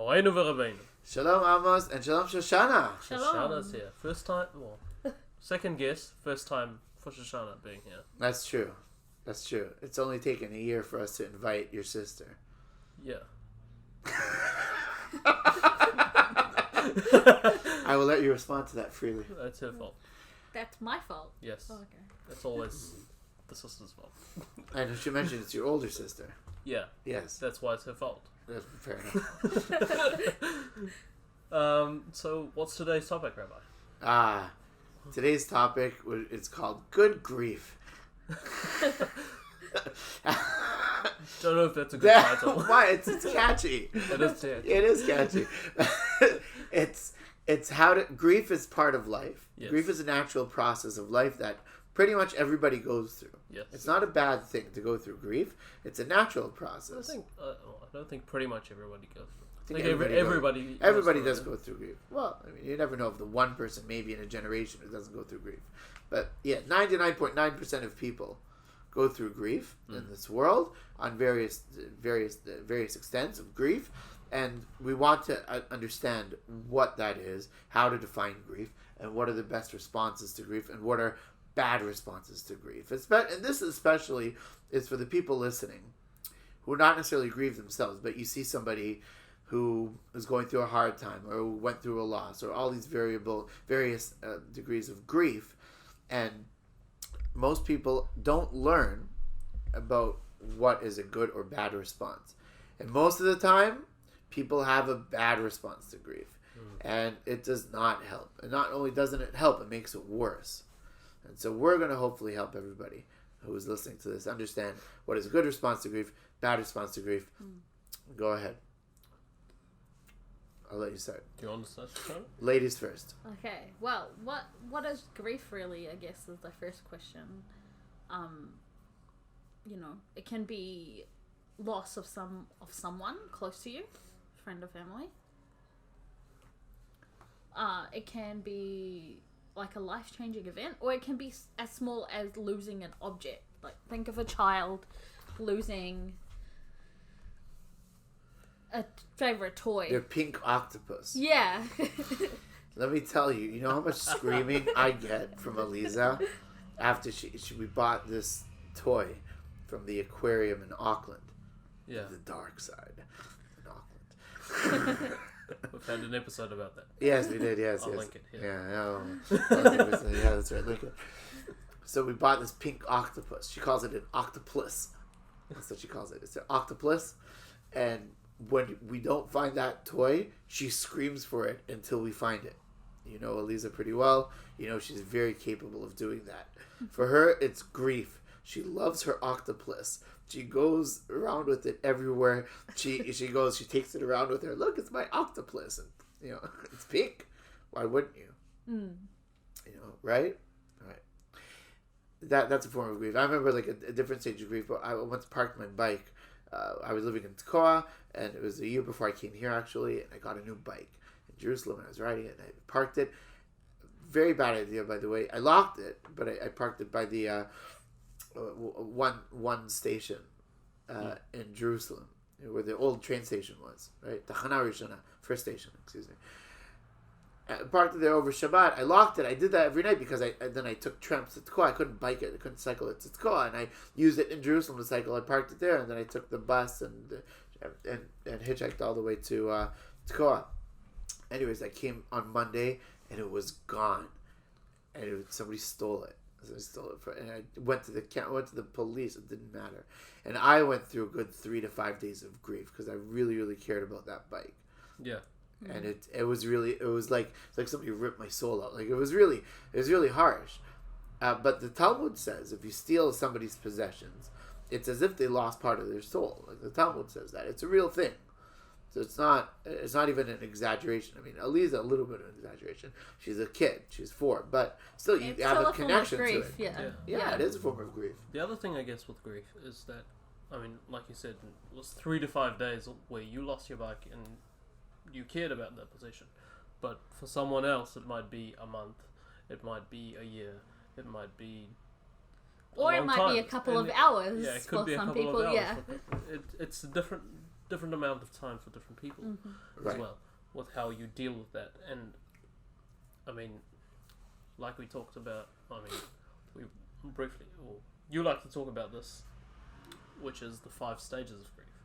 Moreinu v'Rabbeinu. Shalom Amos and Shalom Shoshana. Shalom. Shoshana's here. First time, second guest, first time for Shoshana being here. That's true. It's only taken a year for us to invite your sister. Yeah. I will let you respond to that freely. That's her fault. That's my fault. Yes. Oh, okay. It's always the sister's fault. And she mentioned it's your older sister. Yeah. Yes. That's why it's her fault. That's fair enough. So what's today's topic, Rabbi? Today's topic is called Good Grief. Don't know if that's a good title. Why? It's catchy. It is catchy. It is catchy. It's how to... Grief is part of life. Yes. Grief is a natural process of life that pretty much everybody goes through. Yes. It's not a bad thing to go through grief. It's a natural process. I don't think pretty much everybody goes through. I think everybody does go through grief. Well, I mean, you never know if the one person maybe in a generation who doesn't go through grief. But yeah, 99.9% of people go through grief in this world on various extents of grief, and we want to understand what that is, how to define grief, and what are the best responses to grief, and what are bad responses to grief. And this especially is for the people listening who not necessarily grieve themselves, but you see somebody who is going through a hard time or who went through a loss or all these various degrees of grief, and most people don't learn about what is a good or bad response. And most of the time, people have a bad response to grief. And it does not help. And not only doesn't it help, it makes it worse. And so we're going to hopefully help everybody who is listening to this understand what is a good response to grief, bad response to grief. Go ahead. I'll let you start. Do you want to start? Ladies first. Okay. Well, what is grief really? I guess is the first question. It can be loss of someone close to you, friend or family. It can be like a life-changing event, or it can be as small as losing an object. Like, think of a child losing a favorite toy. Their pink octopus. Yeah. Let me tell you, you know how much screaming I get from Eliza after we bought this toy from the aquarium in Auckland. Yeah. The dark side in Auckland. We've had an episode about that. Yes, we did. Yes, I'll yes. link it here. Yeah, that's right. Link it. So we bought this pink octopus. She calls it an octopus. That's what she calls it. It's an octopus. And when we don't find that toy, she screams for it until we find it. You know Eliza pretty well. You know she's very capable of doing that. For her, it's grief. She loves her octopus. She goes around with it everywhere. She takes it around with her. Look, it's my octopus, and it's pink. Why wouldn't you? Right? That's a form of grief. I remember like a different stage of grief. I once parked my bike. I was living in Tekoa, and it was a year before I came here actually, and I got a new bike in Jerusalem, and I was riding it, and I parked it. Very bad idea, by the way. I locked it, but I parked it by the one station in Jerusalem, where the old train station was, right? Tachana Rishona, first station, excuse me. I parked it there over Shabbat. I locked it. I did that every night because then I took tramps to Tekoa. I couldn't bike it. I couldn't cycle it to Tekoa, and I used it in Jerusalem to cycle. I parked it there, and then I took the bus and hitchhiked all the way to Tekoa. Anyways, I came on Monday, and it was gone, and somebody stole it. And I went to the police. It didn't matter, and I went through a good 3 to 5 days of grief because I really, really cared about that bike. Yeah. And it was like somebody ripped my soul out. Like it was really harsh. But the Talmud says if you steal somebody's possessions, it's as if they lost part of their soul. Like the Talmud says that it's a real thing. So it's not even an exaggeration. I mean, Eliza, a little bit of an exaggeration. She's a kid. She's 4, but still, you have a connection to it. Yeah, it is a form of grief. The other thing, I guess, with grief is that, I mean, like you said, it was 3 to 5 days where you lost your bike and you cared about that possession. But for someone else, it might be a month. It might be a year. It might be or it might be a couple of hours. Yeah, it could be a couple of hours. Yeah, it's a different different amount of time for different people as Right. well, with how you deal with that. And I mean, like we talked about, we briefly, or you like to talk about this, which is the 5 stages of grief.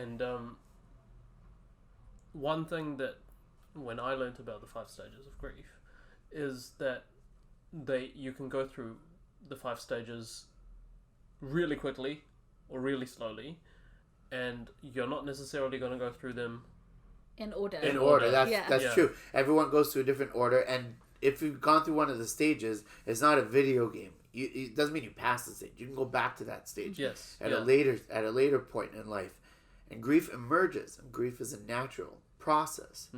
And one thing that, when I learnt about the 5 stages of grief, is that you can go through the 5 stages really quickly or really slowly, and you're not necessarily going to go through them In order. In order. That's Yeah. true. Everyone goes through a different order, and if you've gone through one of the stages, it's not a video game. It doesn't mean you pass the stage. You can go back to that stage Yes. at a later point in life. And grief emerges, and grief is a natural process.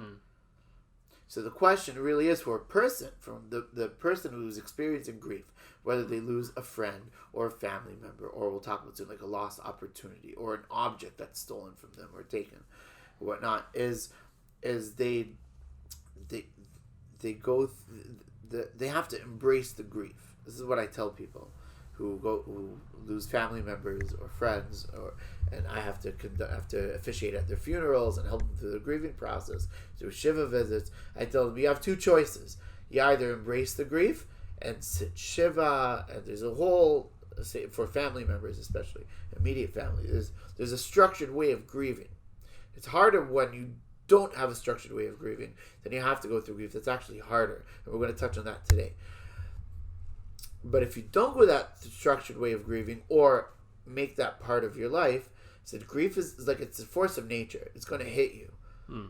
So the question really is for a person, from the person who's experiencing grief, whether they lose a friend or a family member, or we'll talk about soon, like a lost opportunity or an object that's stolen from them or taken, or whatnot, is they go they have to embrace the grief. This is what I tell people who lose family members or friends, and I have to officiate at their funerals and help them through the grieving process, through Shiva visits. I tell them you have 2 choices. You either embrace the grief and sit Shiva, and there's a whole, for family members especially, immediate family, there's a structured way of grieving. It's harder when you don't have a structured way of grieving, then you have to go through grief. That's actually harder, and we're going to touch on that today. But if you don't go that structured way of grieving, or make that part of your life, so grief is like, it's a force of nature. It's going to hit you,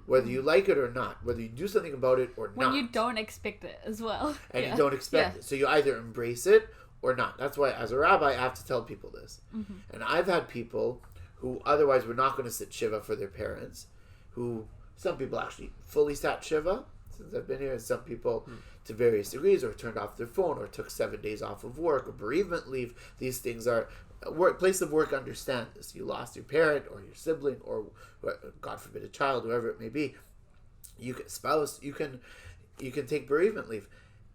whether you like it or not, whether you do something about it or when not. you don't expect it as well. And you don't expect it. So you either embrace it or not. That's why, as a rabbi, I have to tell people this. And I've had people who otherwise were not going to sit Shiva for their parents, who, some people actually fully sat Shiva since I've been here, and some people to various degrees, or turned off their phone, or took 7 days off of work, or bereavement leave. These things are, place of work understand this. You lost your parent or your sibling, or God forbid a child, whoever it may be. You can spouse, you can take bereavement leave.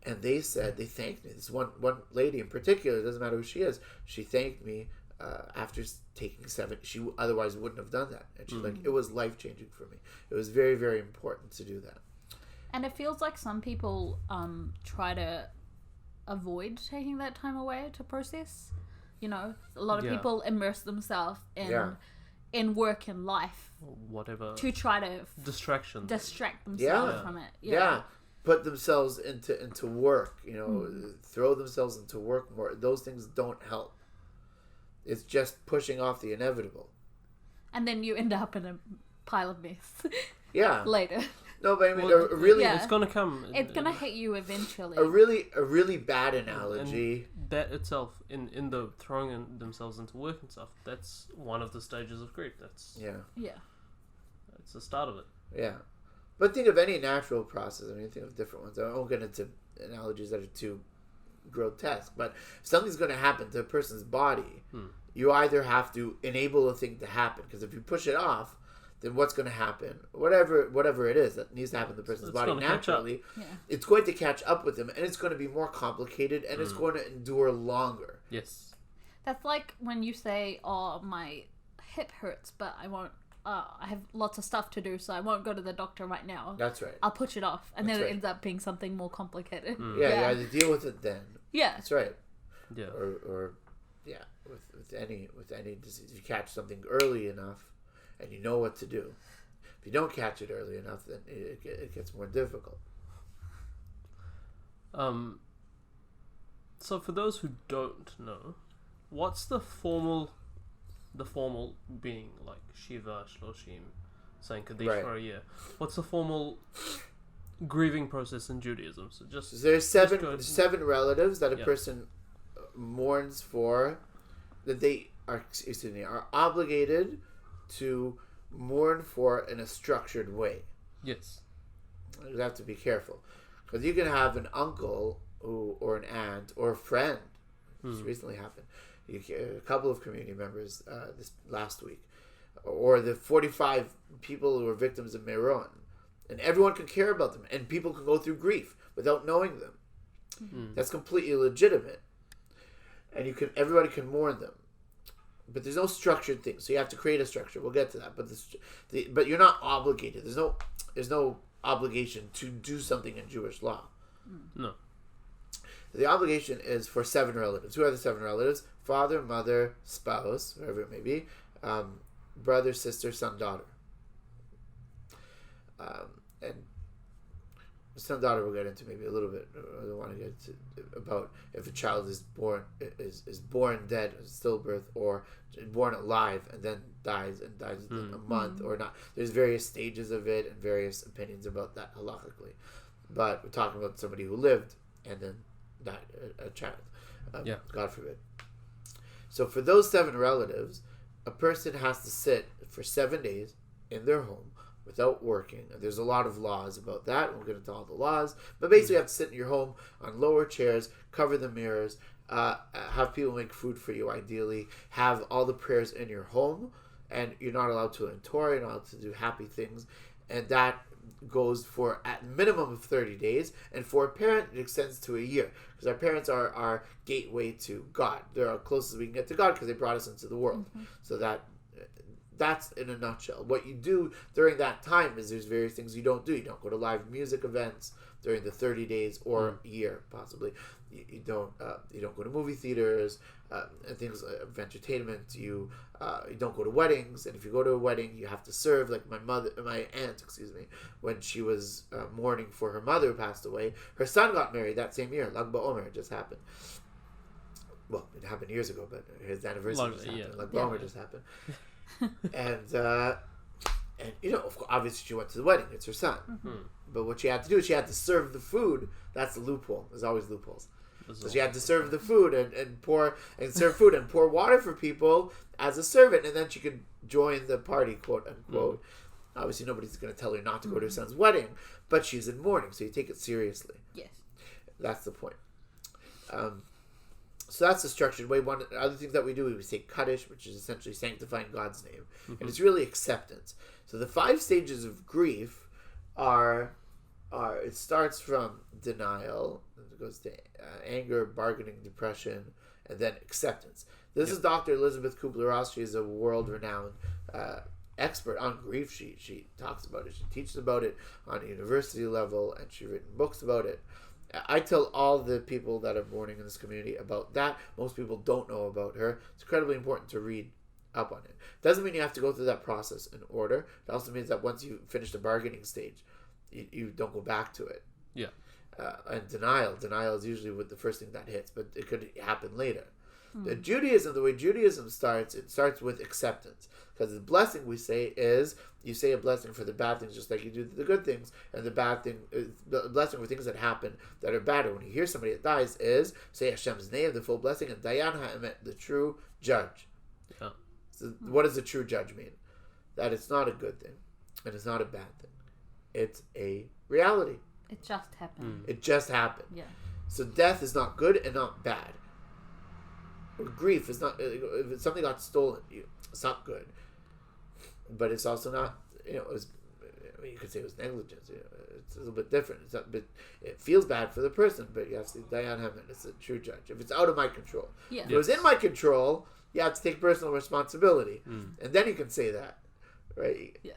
And they said, they thanked me. This one lady in particular, it doesn't matter who she is, she thanked me after taking 7. She otherwise wouldn't have done that. And she's like, it was life-changing for me. It was very, very important to do that. And it feels like some people try to avoid taking that time away to process. You know, a lot of people immerse themselves in work and life, whatever, to try to distract themselves from it. Yeah. Put themselves into work, throw themselves into work more. Those things don't help. It's just pushing off the inevitable. And then you end up in a pile of mess. Yeah. Later. No, but I mean, it's gonna come. It's gonna hit you eventually. A really bad analogy. And that itself, in the throwing themselves into work and stuff, that's one of the stages of grief. That's It's the start of it. Yeah, but think of any natural process. I mean, think of different ones. I won't get into analogies that are too grotesque. But if something's going to happen to a person's body, you either have to enable a thing to happen, because if you push it off, then what's going to happen? Whatever it is that needs to happen to the person's body naturally, it's going to catch up with them, and it's going to be more complicated, and it's going to endure longer. Yes. That's like when you say, "Oh, my hip hurts, but I won't. I have lots of stuff to do, so I won't go to the doctor right now." That's right. I'll push it off, and then it ends up being something more complicated. You either deal with it then. Yeah. That's right. Yeah. Or with any disease, you catch something early enough, and you know what to do. If you don't catch it early enough, then it gets more difficult. So for those who don't know, what's the formal being, like Shiva, Shloshim, saying Kaddish for a year? What's the formal grieving process in Judaism? So there's seven relatives that a person mourns for, that they are obligated to mourn for in a structured way. Yes. You have to be careful, because you can have an uncle or an aunt or a friend. This recently happened. A couple of community members this last week, or the 45 people who were victims of Meron, and everyone can care about them, and people can go through grief without knowing them. That's completely legitimate, and everybody can mourn them. but there's no structured thing. So you have to create a structure. We'll get to that. But but you're not obligated. There's no obligation to do something in Jewish law. No. The obligation is for 7 relatives. Who are the 7 relatives? Father, mother, spouse, whoever it may be, brother, sister, son, daughter. And son, daughter we'll get into maybe a little bit. I don't want to get to about if a child is born dead, stillbirth, or born alive and then dies within a month or not. There's various stages of it and various opinions about that halakhically. But we're talking about somebody who lived and then died, a child. God forbid. So for those 7 relatives, a person has to sit for 7 days in their home without working. And there's a lot of laws about that. We'll get into all the laws. But basically you have to sit in your home on lower chairs, cover the mirrors, have people make food for you ideally, have all the prayers in your home, and you're not allowed to Torah, you're not allowed to do happy things. And that goes for at minimum of 30 days, and for a parent it extends to a year, because our parents are our gateway to God. They're our closest we can get to God because they brought us into the world. So that's in a nutshell. What you do during that time is there's various things you don't do. You don't go to live music events during the 30 days or a year possibly. You don't go to movie theaters and things of entertainment. You don't go to weddings, and if you go to a wedding, you have to serve. Like my aunt, when she was mourning for her mother who passed away, her son got married that same year. Lag BaOmer just happened. Well, it happened years ago, but his anniversary just happened. Lag BaOmer just happened. And obviously she went to the wedding. It's her son. But what she had to do is she had to serve the food. That's the loophole. There's always loopholes. So she had to serve the food and serve food and pour water for people as a servant, and then she could join the party, quote unquote. Obviously, nobody's going to tell her not to go to her son's wedding, but she's in mourning, so you take it seriously. Yes, that's the point. So that's the structured way. One other things that we do is we say Kaddish, which is essentially sanctifying God's name, and it's really acceptance. So the 5 stages of grief are it starts from denial, it goes to anger, bargaining, depression, and then acceptance. This is Dr. Elizabeth Kubler-Ross. She is a world-renowned expert on grief. She talks about it. She teaches about it on a university level, and she's written books about it. I tell all the people that are mourning in this community about that. Most people don't know about her. It's incredibly important to read up on it. Doesn't mean you have to go through that process in order. It also means that once you finish the bargaining stage, you don't go back to it. Yeah. And denial is usually with the first thing that hits, but it could happen later. The way Judaism starts, it starts with acceptance. Because the blessing we say is, you say a blessing for the bad things just like you do the good things, and the bad thing, the blessing for things that happen that are bad. When you hear somebody that dies is, say Hashem's name, the full blessing, and Dayan HaEmet, the true judge. Yeah. So what does the true judge mean? That it's not a good thing, and it's not a bad thing. It's a reality. it just happened. It just happened. Yeah. So death is not good and not bad. Grief is not, if something got stolen, it's not good. But it's also not, you could say it was negligence. It's a little bit different. It's not, but it feels bad for the person, but you have to say, Dayan Haman, it's a true judge. If it's out of my control. Yeah. If it was in my control, you have to take personal responsibility. And then you can say that, right? Yeah.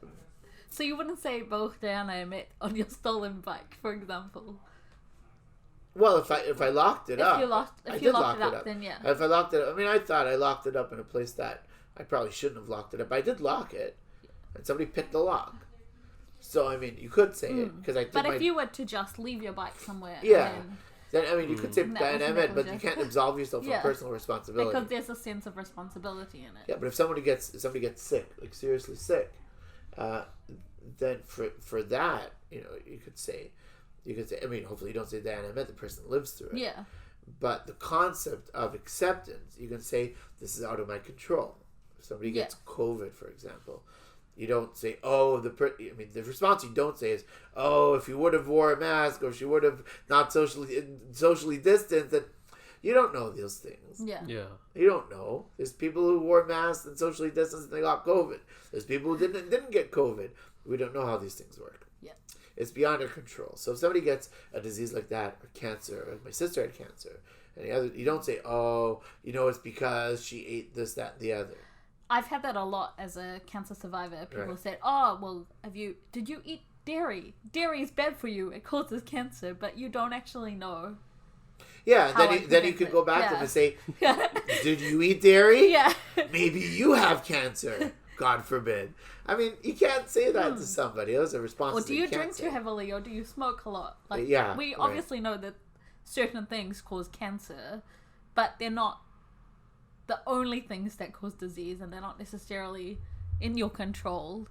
So you wouldn't say both Diana and Emmett on your stolen bike, for example? Well, if I locked it up, if you locked it up, then yeah. If I locked it up, I thought I locked it up in a place that I probably shouldn't have locked it up. I did lock it, and somebody picked the lock. So you could say it because I did. But if you were to just leave your bike somewhere, then you could say Diane Emmett, but you can't absolve yourself from personal responsibility because there's a sense of responsibility in it. Yeah, but if somebody gets sick, like seriously sick, then for that, you could say. Hopefully you don't say Diana Emmett, the person lives through it. Yeah. But the concept of acceptance, you can say, this is out of my control. If somebody gets COVID, for example, you don't say, the response you don't say is, if you would have wore a mask, or if you would have not socially distanced, then you don't know those things. Yeah. You don't know. There's people who wore masks and socially distanced and they got COVID. There's people who didn't get COVID. We don't know how these things work. Yeah. It's beyond our control. So if somebody gets a disease like that, or cancer, or my sister had cancer, And the other, you don't say, oh, it's because she ate this, that, and the other. I've had that a lot as a cancer survivor. People Right. said, oh, well, did you eat dairy? Dairy is bad for you. It causes cancer, but you don't actually know. Yeah, and then you could go back to them and say, did you eat dairy? Yeah. Maybe you have cancer. God forbid. I mean, you can't say that to somebody. Those are responses. Or do you drink too heavily, or do you smoke a lot? Like, Yeah, we right. obviously know that certain things cause cancer, but they're not the only things that cause disease, and they're not necessarily in your control.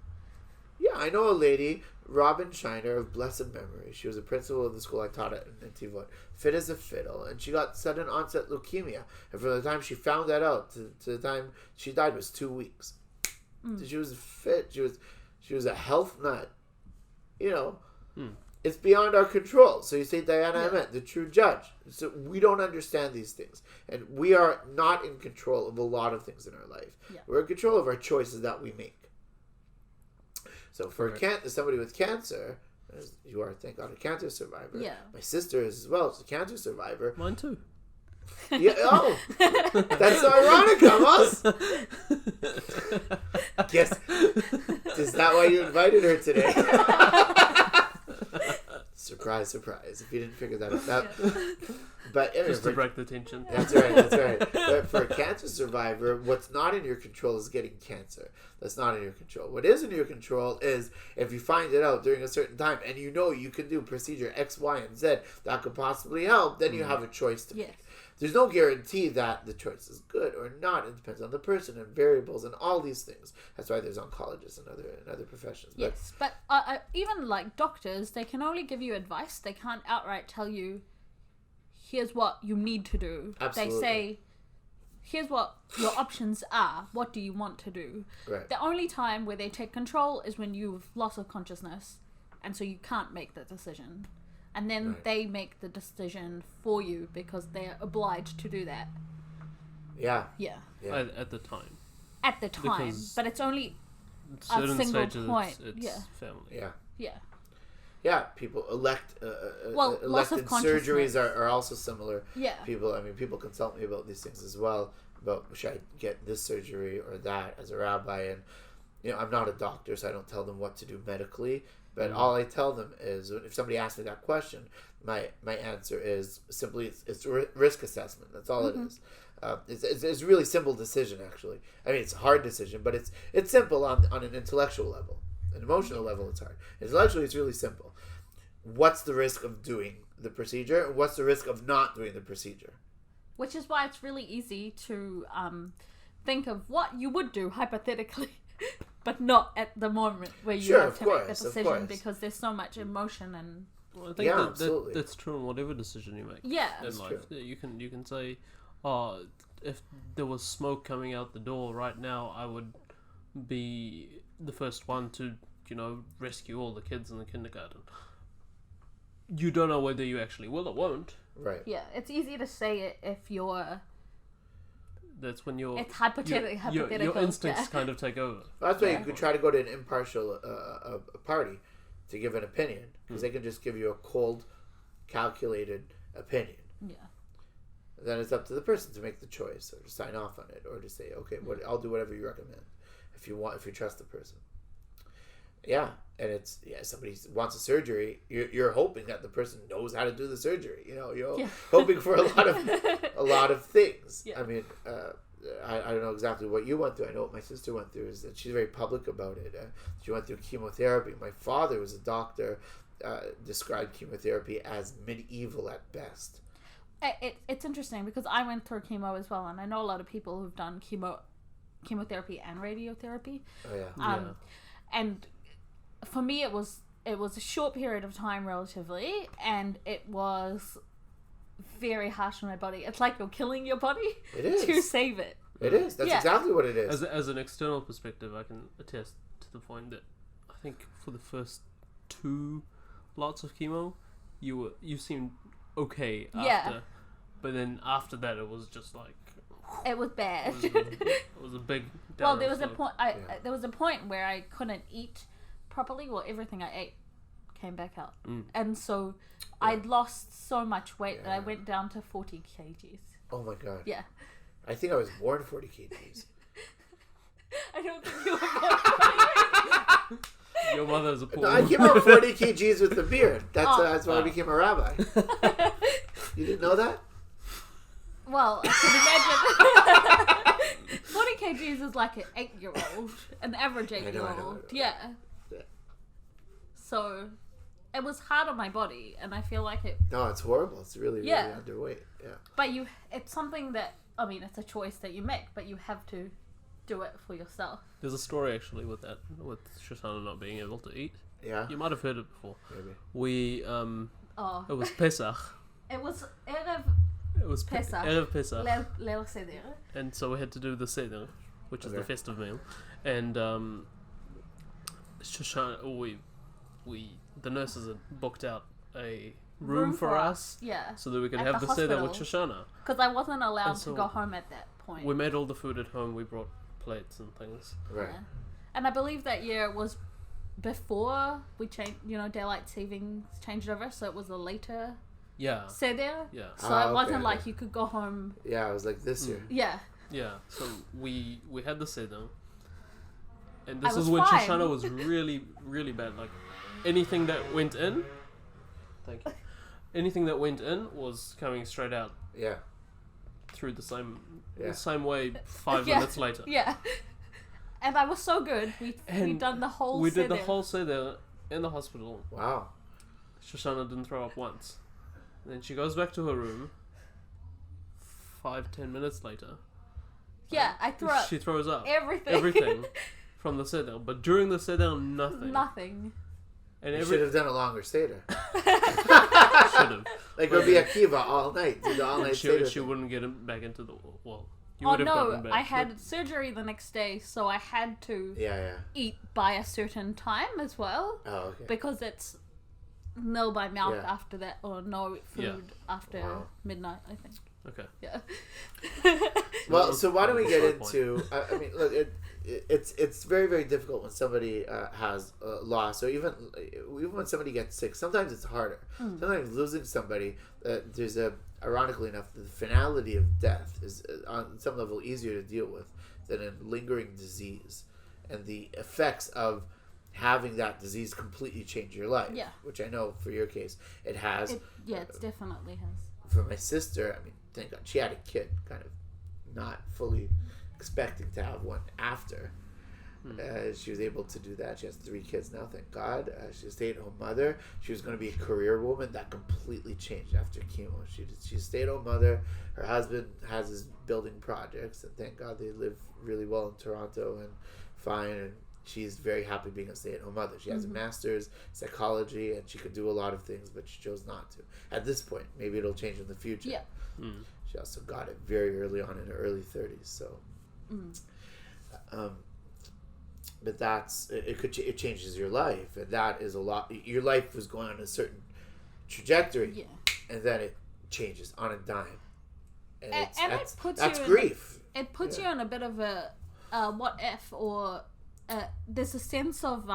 Yeah, I know a lady, Robin Shiner of blessed memory. She was a principal of the school I taught at in Tivot. Fit as a fiddle, and she got sudden onset leukemia. And from the time she found that out to the time she died was 2 weeks. So she was fit. She was a health nut. It's beyond our control. So you say, Diana Ament, the true judge. So we don't understand these things. And we are not in control of a lot of things in our life. Yeah. We're in control of our choices that we make. So for somebody with cancer, as you are, thank God, a cancer survivor. Yeah. My sister is as well. She's a cancer survivor. Mine too. Yeah. Oh, that's so ironic, Amos. Guess is that why you invited her today? Surprise, surprise! If you didn't figure that out, but anyway, Just to break the tension. That's right. But for a cancer survivor, what's not in your control is getting cancer. That's not in your control. What is in your control is if you find it out during a certain time and you can do procedure X, Y, and Z that could possibly help, then you have a choice to make. There's no guarantee that the choice is good or not. It depends on the person and variables and all these things. That's why there's oncologists and other professions. Yes, but even like doctors, they can only give you advice. They can't outright tell you, here's what you need to do. Absolutely. They say, here's what your options are. What do you want to do? Right. The only time where they take control is when you've loss of consciousness, and so you can't make the decision. And then they make the decision for you because they're obliged to do that. Yeah. Yeah. At the time. At the time. Because but it's only a single stages, point. It's family. Yeah. Yeah. Yeah, people loss elected of consciousness. surgeries are also similar. Yeah. People consult me about these things as well, about should I get this surgery or that as a rabbi, and I'm not a doctor, so I don't tell them what to do medically, but all I tell them is, if somebody asks me that question, my answer is simply it's risk assessment. That's all it is. It's a really simple decision, actually. I mean, it's a hard decision, but it's simple on an intellectual level. An emotional level, it's hard. Intellectually, it's really simple. What's the risk of doing the procedure? And what's the risk of not doing the procedure? Which is why it's really easy to think of what you would do, hypothetically, but not at the moment where you have to make the decision, because there's so much emotion and... Well, I think that's true in whatever decision you make in life. True. You can say, oh, if there was smoke coming out the door right now, I would be the first one to, rescue all the kids in the kindergarten. You don't know whether you actually will or won't. Right. Yeah, it's easy to say it if you're... That's when your... It's hypothetical. Your instincts kind of take over. That's why you could try to go to an impartial party to give an opinion, because they can just give you a cold, calculated opinion. Yeah. Then it's up to the person to make the choice, or to sign off on it, or to say, okay, I'll do whatever you recommend, if you trust the person. Yeah, and somebody wants a surgery, you're hoping that the person knows how to do the surgery. You're hoping for a lot of things. Yeah. I mean, I don't know exactly what you went through. I know what my sister went through is that she's very public about it. She went through chemotherapy. My father was a doctor, described chemotherapy as medieval at best. It's interesting because I went through chemo as well, and I know a lot of people who've done chemotherapy and radiotherapy. Oh yeah. And for me, it was a short period of time relatively, and it was very harsh on my body. It's like you're killing your body to save it. It is. That's exactly what it is. As an external perspective, I can attest to the point that I think for the first 2 lots of chemo, you seemed okay after, but then after that, it was just like it was bad. It was a big. Well, there was a point. There was a point where I couldn't eat properly. Well, everything I ate came back out. Mm. And so I'd lost so much weight that I went down to 40 kgs. Oh my god. Yeah. I think I was born 40 kgs. I don't think you were born. Your mother's a poor. No, I came out 40 kgs with the beard. That's why I Wow. became a rabbi. You didn't know that? Well, I can imagine. 40 kgs is like an 8-year-old, an average 8-year-old. I know. Yeah. Yeah. So it was hard on my body, and I feel like it. No, it's horrible. It's really, really Yeah. underweight. Yeah. But it's something that, I mean, it's a choice that you make, but you have to do it for yourself. There's a story actually with that, with Shoshana not being able to eat. Yeah. You might have heard it before. Maybe. We Oh, it was Pesach. it was Erev It was Pesach. Erev Pesach. Leil Seder. And so we had to do the Seder, which is the Okay. festive meal. And Shoshana, the nurses had booked out a room for us Yeah. so that we could At have the the Seder with hospital. Shoshana. Because I wasn't allowed And so to go home at that point. We made all the food at home. We brought plates and things. Right. Yeah. And I believe that year it was before we changed, daylight savings changed over, so it was a later Yeah. Seder. Yeah. So Ah, it wasn't okay, like okay. you could go home. Yeah, it was like this year. Yeah. Yeah. So we had the Seder. And I this was is when fine. Shoshana was really, really bad. Like, anything that went in... Thank you. Anything that went in was coming straight out Yeah. through the same Yeah. way 5 Yeah. minutes later. Yeah. And I was so good. We'd And done the whole We did the Seder. whole Seder in the hospital. Wow. Shoshana didn't throw up once. Then she goes back to her room. 5-10 minutes later, Yeah, I threw up she throws up everything. everything from the Seder. But during the Seder, nothing. Nothing. And You every should have done a longer Seder. should have. Like, it would be Akiva all night. Do the all night Seder. She thing. wouldn't get him back into the well. You Oh would have no, gotten back. I had surgery the next day, so I had to Yeah. eat by a certain time as well, Oh, okay. because it's no by mouth Yeah. after that, or no food Yeah. after Wow. midnight, I think. Okay. Yeah. Well, so why don't we get Good point. into? I mean, look, it's very, very difficult when somebody has loss, or even when somebody gets sick. Sometimes it's harder. Sometimes losing somebody, there's ironically enough, the finality of death is on some level easier to deal with than a lingering disease, and the effects of having that disease completely change your life. Yeah. Which I know for your case it has. It definitely has. For my sister, I mean, thank God, she had a kid, kind of not fully expecting to have one after. She was able to do that. She has 3 kids now, thank God. She's a stay-at-home mother. She was going to be a career woman. That completely changed after chemo. She's a stay-at-home mother. Her husband has his building projects, and thank God they live really well in Toronto and fine, and she's very happy being a stay-at-home mother. She has a master's psychology, and she could do a lot of things, but she chose not to. At this point, maybe it'll change in the future. Yeah. She also got it very early on in her early 30s. So, but it changes your life, and that is a lot. Your life was going on a certain trajectory, Yeah. and then it changes on a dime, and And it puts that's you in grief. It puts Yeah. you in a bit of a what if, or there's a sense of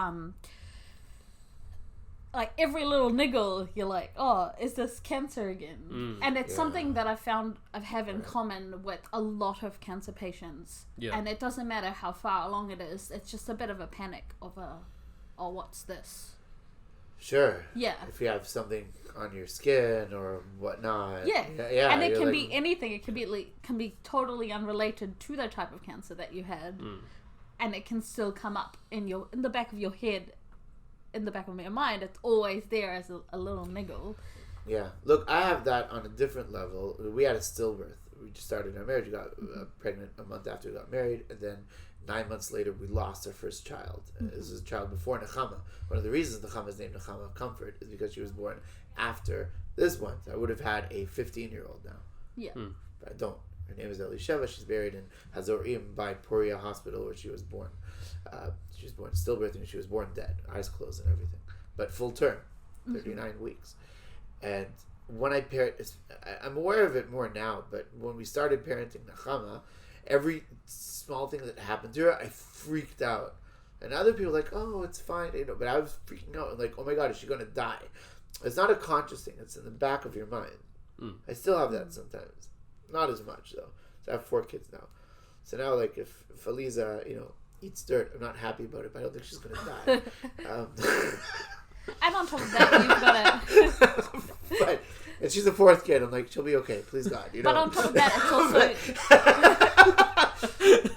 like every little niggle, you're like, oh, is this cancer again? And it's Yeah. something that I have in common with a lot of cancer patients. Yeah. And it doesn't matter how far along it is. It's just a bit of a panic of oh, what's this? Sure. Yeah. If you have something on your skin or whatnot. Yeah. Yeah. And it you're can like- be anything. It can be totally unrelated to the type of cancer that you had, and it can still come up in the back of your head, in the back of your mind. It's always there as a little niggle. Yeah. Look, I have that on a different level. We had a stillbirth. We just started our marriage. We got pregnant a month after we got married, and then 9 months later, we lost our first child. This was a child before Nechama. One of the reasons Nechama is named Nechama Comfort is because she was born after this one. I would have had a 15-year-old now, Yeah. but I don't. Her name is Elisheva. She's buried in Hazorim by Poria Hospital, where she was born. She was born stillbirth, and she was born dead, eyes closed and everything, but full term, 39 weeks. And when I parent, I'm aware of it more now, but when we started parenting Nechama, every small thing that happened to her, I freaked out. And other people are like, oh, it's fine. But I was freaking out. Like, oh my God, is she going to die? It's not a conscious thing. It's in the back of your mind. I still have that sometimes. Not as much, though. So I have 4 kids now. So now, like, if Aliza, eats dirt, I'm not happy about it, but I don't think she's going to die. And on top of that, you've got to... And she's the 4th kid. I'm like, she'll be okay. Please, God. But on top of that, it's also...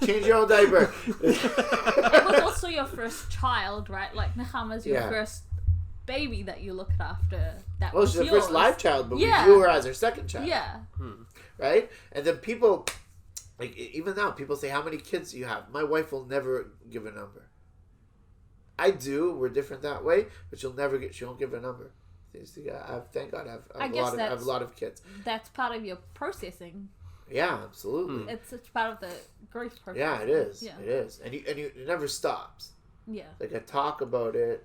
Change your own diaper. It was also your first child, right? Like, Nechama's your first baby that you looked after. She's the first live child, but we view her as her second child. Yeah. Right? And then people, like, even now, people say, how many kids do you have? My wife will never give a number. I do. We're different that way, but she won't give a number. Thank God I have a lot of kids. That's part of your processing. Yeah, absolutely. It's part of the grief process. Yeah, it is. Yeah. It is. And it never stops. Yeah. Like, I talk about it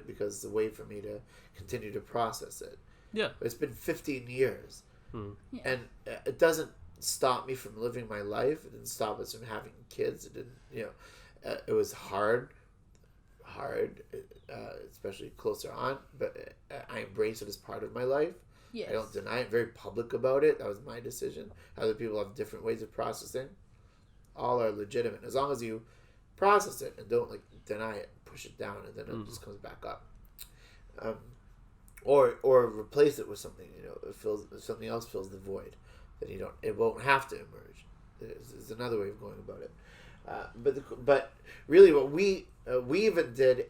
because it's a way for me to continue to process it. Yeah. It's been 15 years. Yeah. And it doesn't stop me from living my life. It didn't stop us from having kids. It didn't, it was hard, especially closer on, but I embrace it as part of my life. Yes. I don't deny it. Very public about it. That was my decision. Other people have different ways of processing. All are legitimate as long as you process it and don't deny it, push it down, and then it just comes back up. Or replace it with something. Something else fills the void. Then it won't have to emerge. There's another way of going about it. But really, what we even did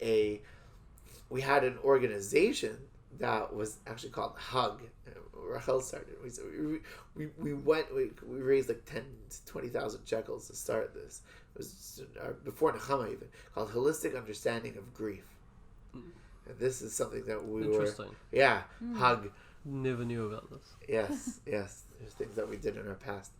we had an organization that was actually called Hug. Rachel started. We raised like 10 to 20,000 shekels to start this. It was before Nechama even, called Holistic Understanding of Grief. And this is something that Hug. Never knew about this. Yes. There's things that we did in our past.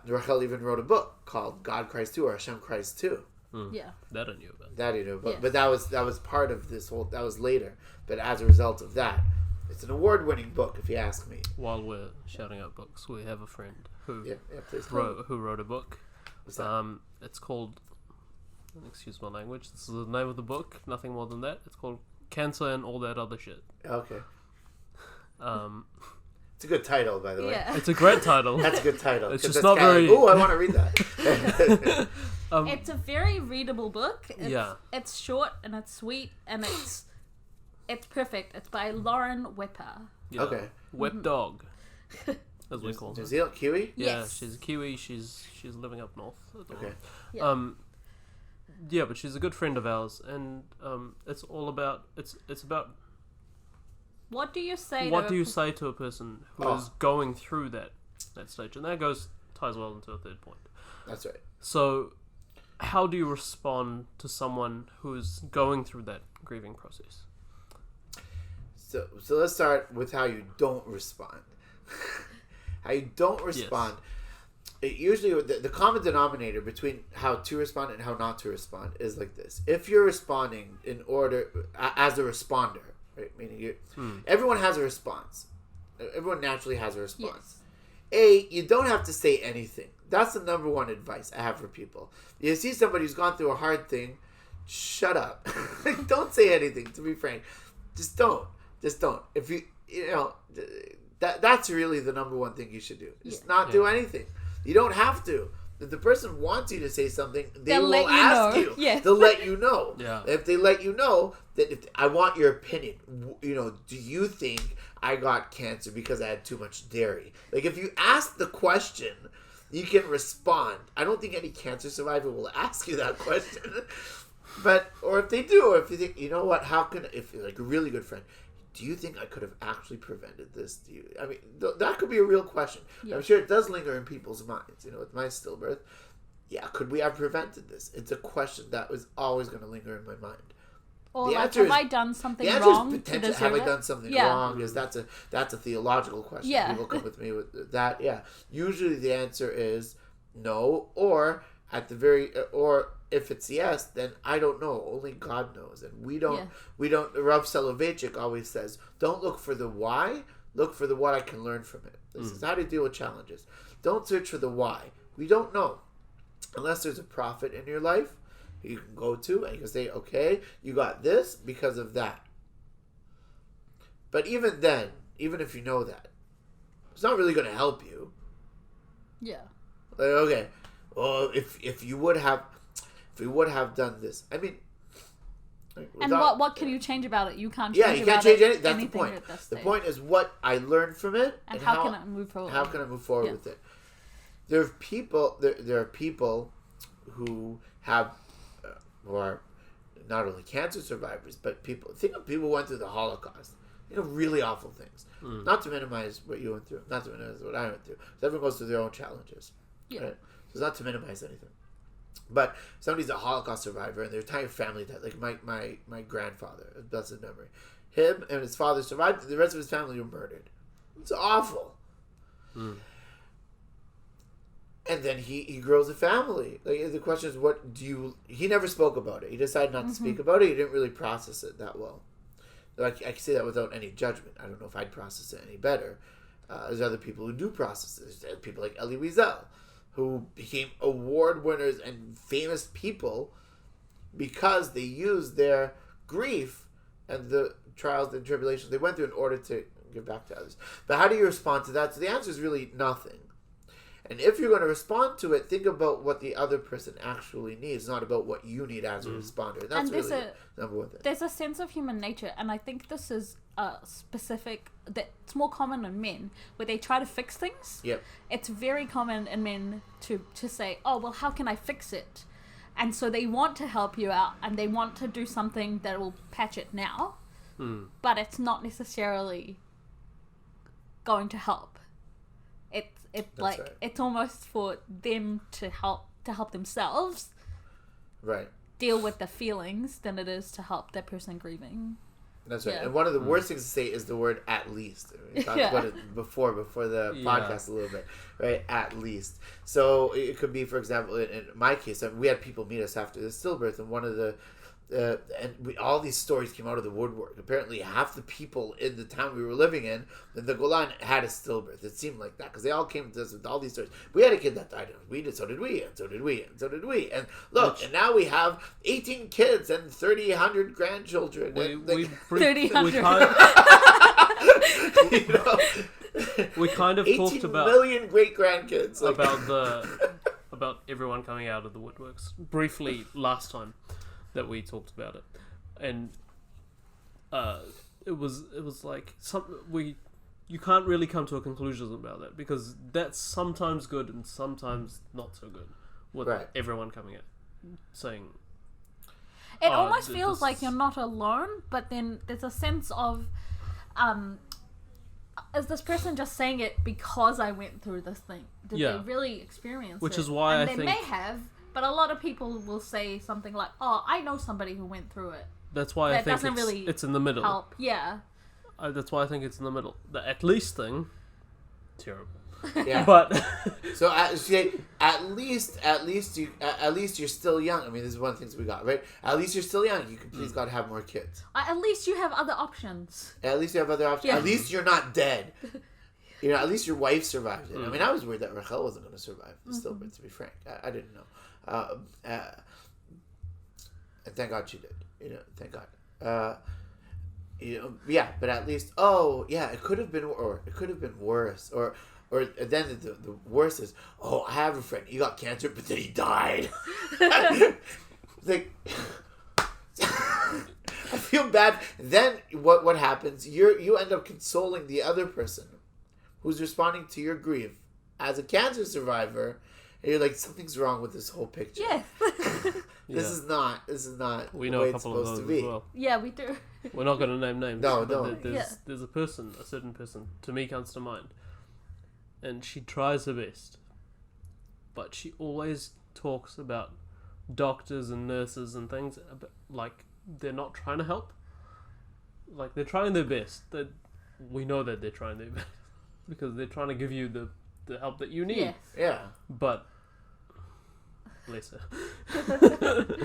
Rachel even wrote a book called God Cries Too, or Hashem Cries Too. Yeah. That I knew about. That you know, but that was part of this whole. That was later. But as a result of that, it's an award-winning book, if you ask me. While we're shouting out books, we have a friend who wrote a book. What's that? It's called. Excuse my language. This is the name of the book. Nothing more than that. It's called Cancer and All That Other Shit. Okay. It's a good title, by the way. Yeah. It's a great title. That's a good title. It's just not very... Oh, I want to read that. It's a very readable book. It's short and it's sweet and it's perfect. It's by Lauren Wepper. Yeah. Okay. Wep Dog, as we call her. New Zealand Kiwi? Yeah, Yes. she's a Kiwi. She's living up north. Okay. Yeah. But she's a good friend of ours, and it's all about it's about what do you say to a person who is going through that stage, and that ties well into a third point. That's right. So, how do you respond to someone who's going through that grieving process? So let's start with how you don't respond. How you don't respond. Yes. Usually, the common denominator between how to respond and how not to respond is like this. If you're responding in order as a responder, right? Meaning everyone has a response. Everyone naturally has a response. Yes. You don't have to say anything. That's the number one advice I have for people. You see somebody who's gone through a hard thing, shut up. Don't say anything, to be frank. Just don't. If that's really the number one thing you should do. Just not do anything. You don't have to. If the person wants you to say something, they will ask you. Yes. They'll let you know. Yeah. If they let you know that I want your opinion, do you think I got cancer because I had too much dairy? Like, if you ask the question, you can respond. I don't think any cancer survivor will ask you that question. Or if they do, or if you think, if you're like a really good friend, do you think I could have actually prevented this? That could be a real question. Yeah. I'm sure it does linger in people's minds. With my stillbirth, could we have prevented this? It's a question that was always going to linger in my mind. Or have I done something wrong to deserve have I done something wrong? Is that's a theological question. Yeah. People come with me with that. Yeah. Usually the answer is no, or if it's yes, then I don't know. Only God knows, and we don't. Rav Soloveitchik always says, "Don't look for the why. Look for the what I can learn from it." This is how to deal with challenges. Don't search for the why. We don't know, unless there's a prophet in your life, you can go to, and you can say, okay, you got this because of that. But even then, even if you know that, it's not really going to help you. Yeah. Like, okay, well, if you would have done this, I mean. And what can you change about it? You can't change yeah, you can't change anything. That's the point. The point is what I learned from it, and how can I move forward? How can I move forward with it? There are people. There are people who have, who are not only cancer survivors, but think of people who went through the Holocaust. Really awful things. Not to minimize what you went through, not to minimize what I went through. So everyone goes through their own challenges. Yeah. Right? So it's not to minimize anything. But somebody's a Holocaust survivor, and their entire family died. Like my grandfather, bless his memory, him and his father survived. The rest of his family were murdered. It's awful. And then he grows a family. Like the question is, what do you? He never spoke about it. He decided not to speak about it. He didn't really process it that well. Like I can say that without any judgment. I don't know if I'd process it any better. There's other people who do process it. There's people like Elie Wiesel, who became award winners and famous people because they used their grief and the trials and tribulations they went through in order to give back to others. But how do you respond to that? So the answer is really nothing. And if you're going to respond to it, think about what the other person actually needs, not about what you need as a responder. And that's really the number one thing. There's a sense of human nature, and I think this is specific, that's more common in men, where they try to fix things. Yep. It's very common in men to say, oh, well, how can I fix it? And so they want to help you out, and they want to do something that will patch it now, but it's not necessarily going to help. It's almost for them to help themselves deal with the feelings than it is to help that person grieving. That's right. Yeah. And one of the worst things to say is the word "at least." We talked about it before the podcast a little bit, right? At least. So it could be, for example, in my case, we had people meet us after the stillbirth, and one of the all these stories came out of the woodwork. Apparently, half the people in the town we were living in the Golan had a stillbirth. It seemed like that because they all came to us with all these stories. We had a kid that died, and we did. So did we, and so did we, and so did we. And look, and now we have 18 kids and 3,000 grandchildren. 3,000. We kind of 18 talked about million great grandkids about everyone coming out of the woodworks briefly last time that we talked about it, and it was like you can't really come to a conclusion about that because that's sometimes good and sometimes not so good with everyone coming out saying it almost feels like you're not alone, but then there's a sense of is this person just saying it because I went through this thing? Did they really experience it? Which is why and I think they may have. But a lot of people will say something like, "Oh, I know somebody who went through it." That's why I think it's in the middle. Help. Yeah. That's why I think it's in the middle. The at least thing, terrible. Yeah. But so at least you're still young. I mean, this is one of the things we got right. At least you're still young. You can please God have more kids. At least you have other options. At least you have other options. Yeah. At least you're not dead. At least your wife survived it. I mean, I was worried that Rachel wasn't going to survive the stillbirth, to be frank. I didn't know. And thank God she did. Thank God. But at least, it could have been, or it could have been worse, or then the worst is, I have a friend. He got cancer, but then he died. Like, I feel bad. Then what happens? You end up consoling the other person who's responding to your grief as a cancer survivor. And you're like, something's wrong with this whole picture. Yes. This is not we the know way a it's couple of supposed those to be. as well. Yeah, we do. We're not going to name names. No, There's a certain person, to me comes to mind. And she tries her best. But she always talks about doctors and nurses and things like they're not trying to help. Like they're trying their best. We know that they're trying their best. Because they're trying to give you the help that you need. Yes. Yeah. But bless her.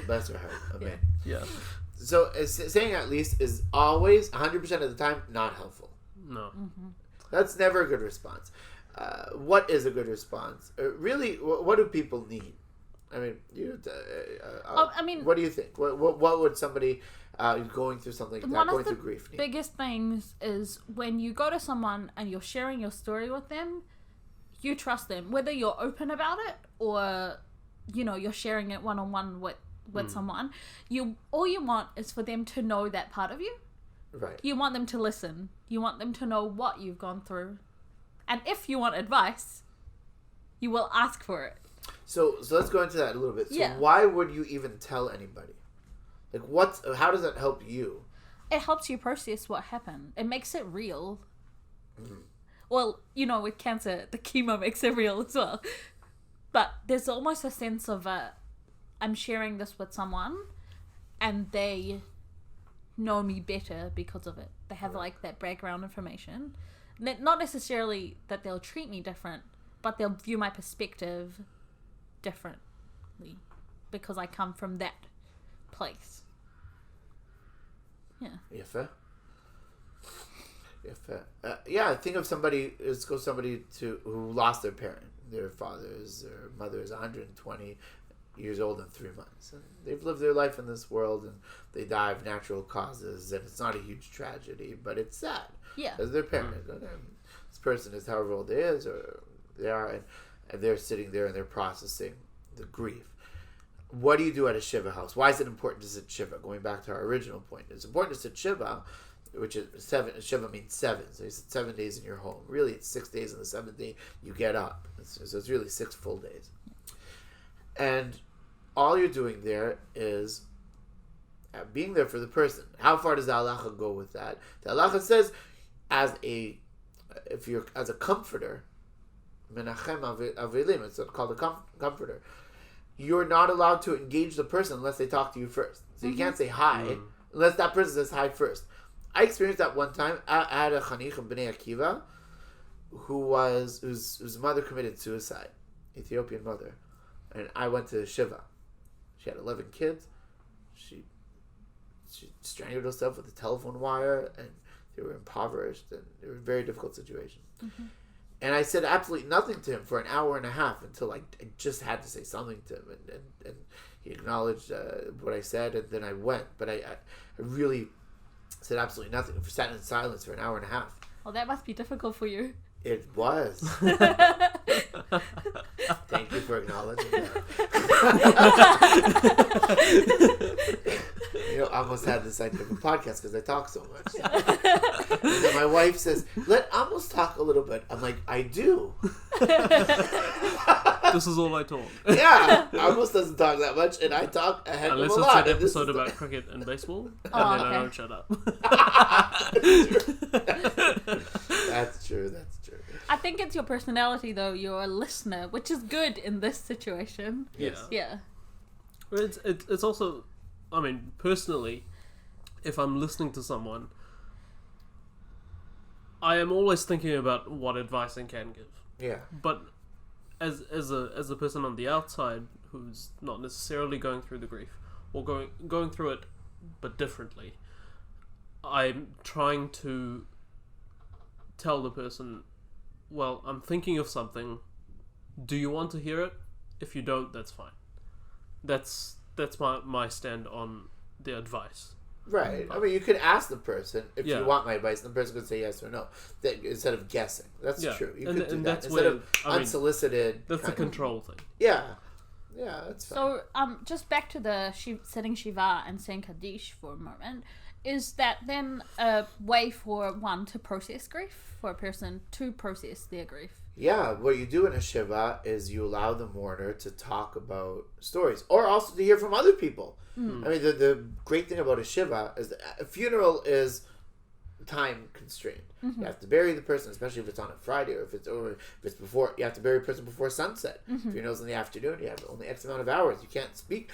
Bless her heart. Amen. Yeah. So saying at least is always 100% of the time not helpful. No. Mm-hmm. That's never a good response. What is a good response? Really, what do people need? I mean, I mean, what do you think? What would somebody going through something like that, going through grief, need? Biggest things is when you go to someone and you're sharing your story with them, you trust them, whether you're open about it or you're sharing it one-on-one with someone. All you want is for them to know that part of you. Right. You want them to listen. You want them to know what you've gone through. And if you want advice, you will ask for it. So let's go into that a little bit. So yeah. Why would you even tell anybody? Like, how does that help you? It helps you process what happened. It makes it real. Mm-hmm. Well, with cancer, the chemo makes it real as well. But there's almost a sense of I'm sharing this with someone and they know me better because of it. They have like that background information. Not necessarily that they'll treat me different, but they'll view my perspective differently because I come from that place. Yeah. Yafa. Yeah, think of somebody who lost their parent. Their mother is 120 years old in 3 months. And they've lived their life in this world and they die of natural causes, and it's not a huge tragedy, but it's sad. Yeah. As their parent. This person is however old they is or they are, and they're sitting there and they're processing the grief. What do you do at a Shiva house? Why is it important to sit Shiva? Going back to our original point. It's important to sit Shiva, which is 7. Shiva means 7. So you sit 7 days in your home. Really, it's 6 days, and the 7th day you get up. So it's really 6 full days. And all you're doing there is being there for the person. How far does the halacha go with that? The halacha says, as a comforter, menachem avilim, it's called a comforter, you're not allowed to engage the person unless they talk to you first. So you can't say hi unless that person says hi first. I experienced that one time. I had a chanich of Bnei Akiva whose mother committed suicide, Ethiopian mother, and I went to Shiva. She had 11 kids. She strangled herself with a telephone wire, and they were impoverished, and it was a very difficult situation. Mm-hmm. And I said absolutely nothing to him for an hour and a half until I just had to say something to him, and he acknowledged what I said, and then I went. But I really said absolutely nothing. I sat in silence for an hour and a half. Well, that must be difficult for you. It was. Thank you for acknowledging that. I almost had this idea of a podcast because I talk so much. And then my wife says, let Amos talk a little bit. I'm like, I do. This is all I talk. Yeah, Amos doesn't talk that much, and I talk a heck of a lot. Unless it's an episode about cricket and baseball, and then I don't shut up. That's true. I think it's your personality, though. You're a listener, which is good in this situation. Yes. Yeah. It's also, I mean, personally, if I'm listening to someone, I am always thinking about what advice I can give. Yeah. But as a person on the outside who's not necessarily going through the grief or going through it, but differently, I'm trying to tell the person, well, I'm thinking of something. Do you want to hear it? If you don't, that's fine. That's my stand on the advice. Right. I mean, you could ask the person if you want my advice, and the person could say yes or no, instead of guessing. That's true. You could do that instead of unsolicited. That's the control thing. Yeah. Yeah, that's fine. So, just back to the sitting Shiva and saying Kaddish for a moment. Is that then a way for one to process grief? For a person to process their grief? Yeah, what you do in a Shiva is you allow the mourner to talk about stories, or also to hear from other people. Mm. I mean, the great thing about a Shiva is that a funeral is time constrained. Mm-hmm. You have to bury the person, especially if it's on a Friday, or if it's before. You have to bury a person before sunset. Mm-hmm. Funerals in the afternoon. You have only X amount of hours. You can't speak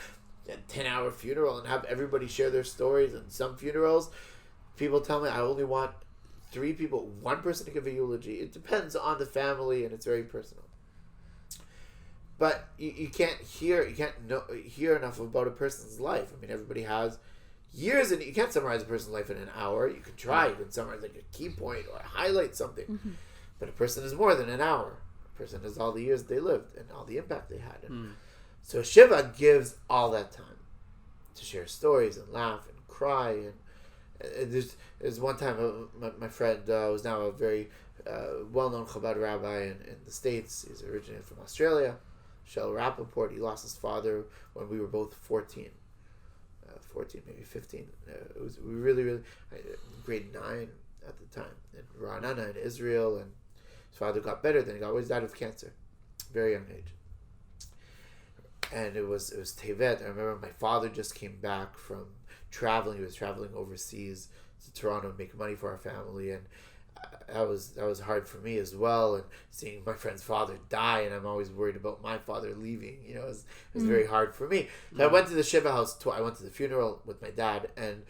a 10-hour funeral and have everybody share their stories. And some funerals, people tell me, I only want 3 people, 1 person to give a eulogy. It depends on the family, and it's very personal. But you can't hear enough about a person's life. I mean, everybody has years, and you can't summarize a person's life in an hour. You can try. You can summarize like a key point or highlight something. Mm-hmm. But a person is more than an hour. A person is all the years they lived and all the impact they had. And So Shiva gives all that time to share stories and laugh and cry. And there's one time my friend was now a very well-known Chabad rabbi in the States. He's originated from Australia. Shel Rappaport. He lost his father when we were both 14, maybe 15. We really grade 9 at the time in Ra'anana in Israel, and his father got better. Then he always died of cancer, very young age. And it was Tevet. I remember my father just came back from traveling. He was traveling overseas to Toronto to make money for our family, and that was hard for me as well. And seeing my friend's father die, and I'm always worried about my father leaving. You know, it was very hard for me. So I went to the Shiva house. I went to the funeral with my dad, and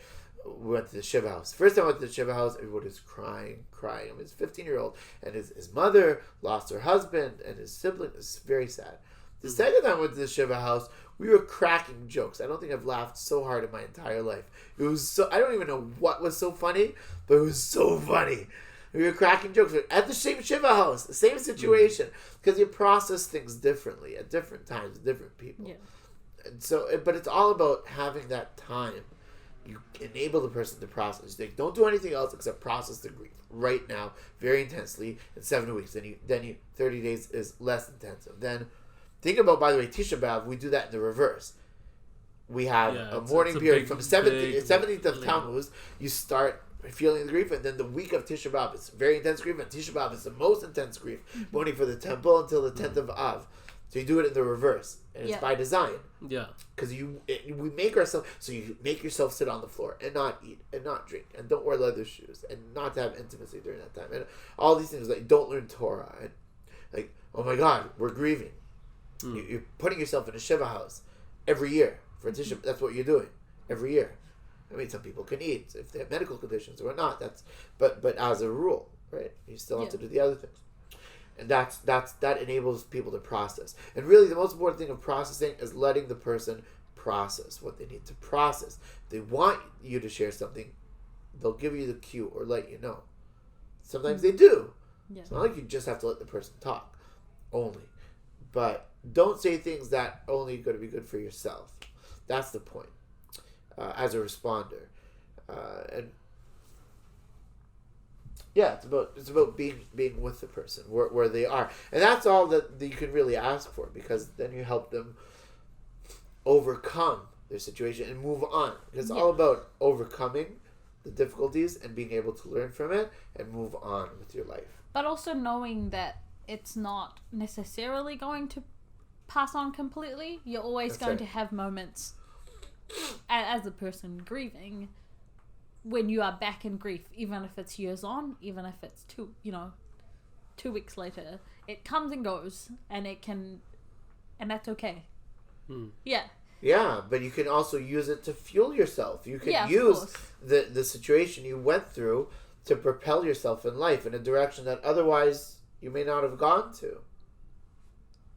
we went to the Shiva house. First time I went to the Shiva house, everybody was crying. I mean, he's a 15-year-old, and his mother lost her husband, and his sibling. It was very sad. The second time I went to the Shiva house, we were cracking jokes. I don't think I've laughed so hard in my entire life. It was so, I don't even know what was so funny, but it was so funny. We were cracking jokes at the same Shiva house, the same situation, because you process things differently at different times with different people. Yeah. And so, but it's all about having that time. You enable the person to process. They don't do anything else except process the grief right now, very intensely, in 7 weeks. Then you 30 days is less intensive. Then think about, by the way, Tisha B'Av, we do that in the reverse. We have a mourning period from 17th of Tammuz. You start feeling the grief, and then the week of Tisha B'Av is very intense grief, and Tisha B'Av is the most intense grief, mourning for the temple until the 10th of Av. So you do it in the reverse, and it's by design. Yeah. Because we make ourselves, so you make yourself sit on the floor and not eat and not drink and don't wear leather shoes and not to have intimacy during that time, and all these things, like don't learn Torah, and like, oh my God, we're grieving. You're putting yourself in a Shiva house every year for Tisha. That's what you're doing every year. I mean, some people can eat if they have medical conditions or not. But as a rule, right? You still have to do the other things, and that enables people to process. And really, the most important thing of processing is letting the person process what they need to process. If they want you to share something, they'll give you the cue or let you know. Sometimes they do. Yeah. It's not like you just have to let the person talk only, but don't say things that only going to be good for yourself. That's the point. As a responder, and yeah, it's about being with the person where they are, and that's all that you can really ask for, because then you help them overcome their situation and move on. It's all about overcoming the difficulties and being able to learn from it and move on with your life. But also knowing that it's not necessarily going to pass on completely. You're always going to have moments as a person grieving when you are back in grief, even if it's years on, even if it's 2 weeks later. It comes and goes, and that's okay. Yeah, but you can also use it to fuel yourself. You can use the situation you went through to propel yourself in life in a direction that otherwise you may not have gone to.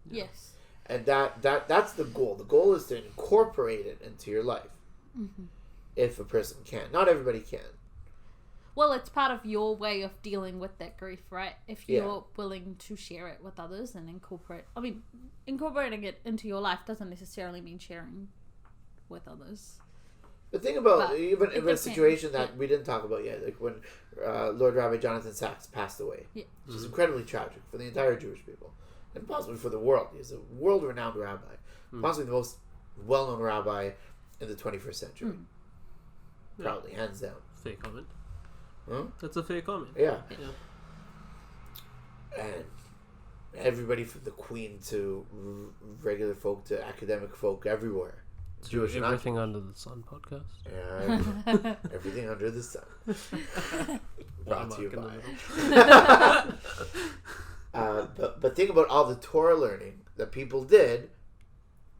Yes. And that's the goal. The goal is to incorporate it into your life. If a person can. Not everybody can. Well, it's part of your way of dealing with that grief, right? If you're willing to share it with others and incorporating it into your life doesn't necessarily mean sharing with others. But think about even in a situation that we didn't talk about yet, like when Lord Rabbi Jonathan Sacks passed away. Yeah. Which is incredibly tragic for the entire Jewish people. And possibly for the world. He's a world-renowned rabbi. Possibly the most well-known rabbi in the 21st century. Probably, hands down. Fair comment. Huh? That's a fair comment. Yeah. And everybody from the Queen to regular folk to academic folk everywhere. Jewish Everything Under the Sun podcast. Yeah, everything under the sun. Brought to you by... But think about all the Torah learning that people did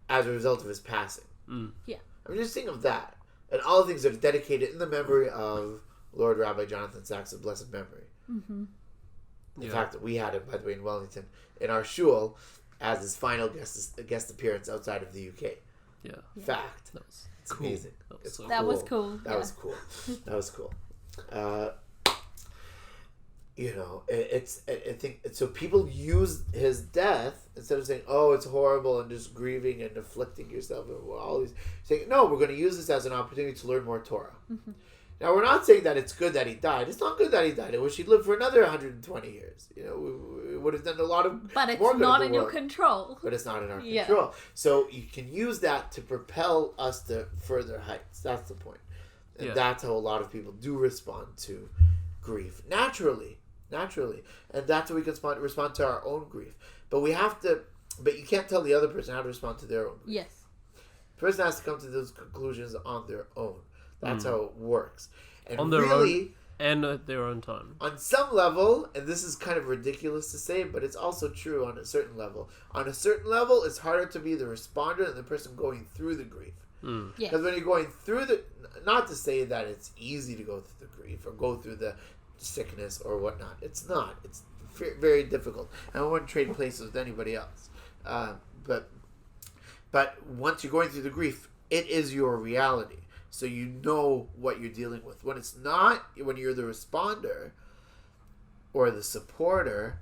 as a result of his passing. Yeah. I mean, just think of that. And all the things that are dedicated in the memory of Lord Rabbi Jonathan Sacks of blessed memory. The fact that we had him, by the way, in Wellington, in our shul, as his final guest appearance outside of the UK. Yeah. Fact. It's cool. Amazing. That was cool. That was cool. That was cool. I think so. People use his death instead of saying, "Oh, it's horrible," and just grieving and afflicting yourself and all these. Saying, "No, we're going to use this as an opportunity to learn more Torah." Mm-hmm. Now, we're not saying that it's good that he died. It's not good that he died. I wish he'd lived for another 120 years. We would have done a lot of. But it's more good not in in the your world. control. But it's not in our control. So you can use that to propel us to further heights. That's the point. And that's how a lot of people do respond to grief naturally, and that's how we can respond to our own grief. But you can't tell the other person how to respond to their own grief. Yes, the person has to come to those conclusions on their own. That's how it works, and on their really, own and at their own time. On some level, and this is kind of ridiculous to say, but it's also true on a certain level. On a certain level, it's harder to be the responder than the person going through the grief. Because when you're going through not to say that it's easy to go through the grief or go through the sickness or whatnot. It's not. It's very difficult. And I wouldn't trade places with anybody else. But once you're going through the grief, it is your reality. So you know what you're dealing with. When it's not, when you're the responder or the supporter,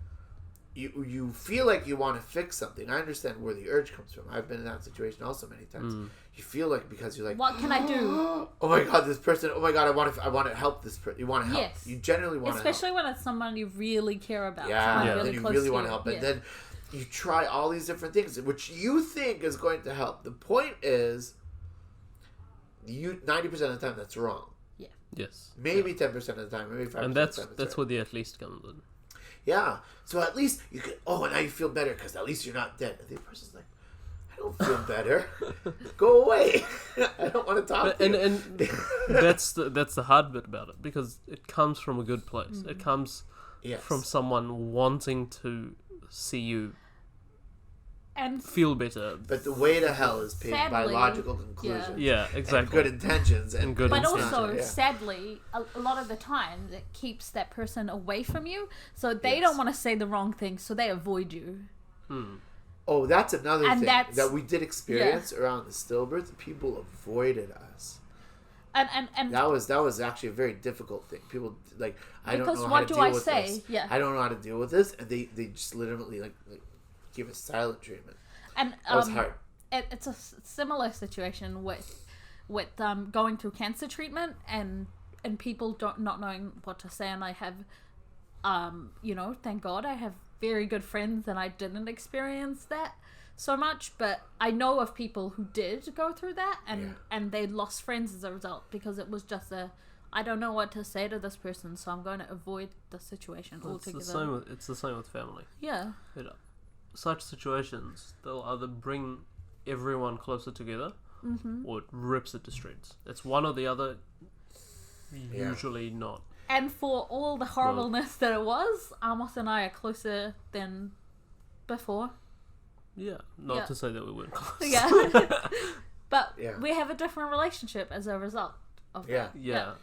you feel like you want to fix something. I understand where the urge comes from. I've been in that situation also many times. You feel like, because you're like, what can I do? Oh my God, this person. Oh my God, I want to help this person. You want to help. Yes. You generally want to help. Especially when it's someone you really care about. Then you really want to help. And then you try all these different things, which you think is going to help. The point is, 90% of the time that's wrong. Yeah. Yes. Maybe 10% of the time, maybe 5% and of the time. that's where the at least comes in. Yeah. So at least you can, now you feel better because at least you're not dead. And the person's like, I don't feel better. Go away. I don't want to talk to you. And that's the hard bit about it, because it comes from a good place. Mm-hmm. It comes from someone wanting to see you and feel better. But the way to hell is paved by logical conclusions. Yeah, exactly. And good intentions. And good But also, sadly, a lot of the time, it keeps that person away from you. So they don't want to say the wrong thing, so they avoid you. Oh, that's another thing that we did experience around the stillbirth. People avoided us. And that was actually a very difficult thing. People I don't know how to deal with this. Yeah. I don't know how to deal with this, and they just literally like give us silent treatment. And that was hard. It's a similar situation with going through cancer treatment and people not knowing what to say. And I have, thank God I have very good friends and I didn't experience that so much, but I know of people who did go through that and they lost friends as a result, because it was just I don't know what to say to this person, so I'm going to avoid the situation altogether. It's the same with family. Yeah. Such situations, they'll either bring everyone closer together or it rips it to shreds. It's one or the other, usually not. And for all the horribleness that it was, Amos and I are closer than before. Yeah, not to say that we weren't close. Yeah. But we have a different relationship as a result of that. Yeah.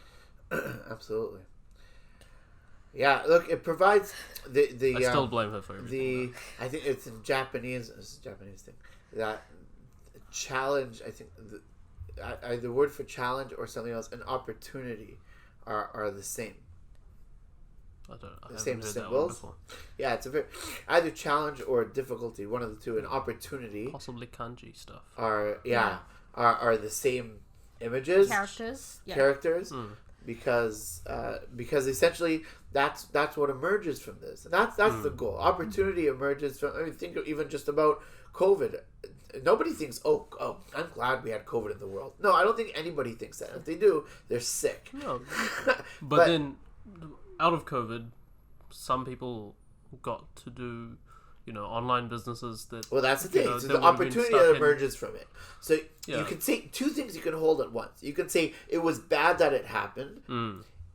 Absolutely. Yeah, look, it provides the I still blame her for everything. I think it's in Japanese. This is a Japanese thing. That challenge. I think the word for challenge or something else, an opportunity, are the same. I same symbols. Yeah, it's either challenge or difficulty. One of the two. An opportunity. Possibly kanji stuff. Are the same images. Characters. Because essentially that's what emerges from this, and that's the goal. Opportunity emerges from. I mean, think even just about COVID. Nobody thinks, oh, I'm glad we had COVID in the world. No, I don't think anybody thinks that. If they do, they're sick. No, but then out of COVID, some people got to do, online businesses that. Well, that's the thing. So the opportunity that emerges from it. So you can say two things you can hold at once. You can say it was bad that it happened,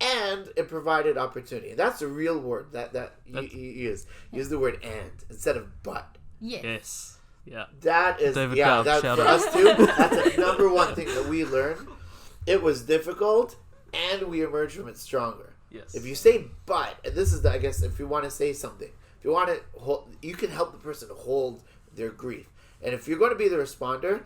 and it provided opportunity. And that's the real word that you use. Use the word "and" instead of "but." Yes. Yeah. That is David that for us too. That's the number one thing that we learned. It was difficult, and we emerged from it stronger. Yes. If you say "but," and this is I guess if you want to say something. If you want to hold, you can help the person hold their grief. And if you're going to be the responder,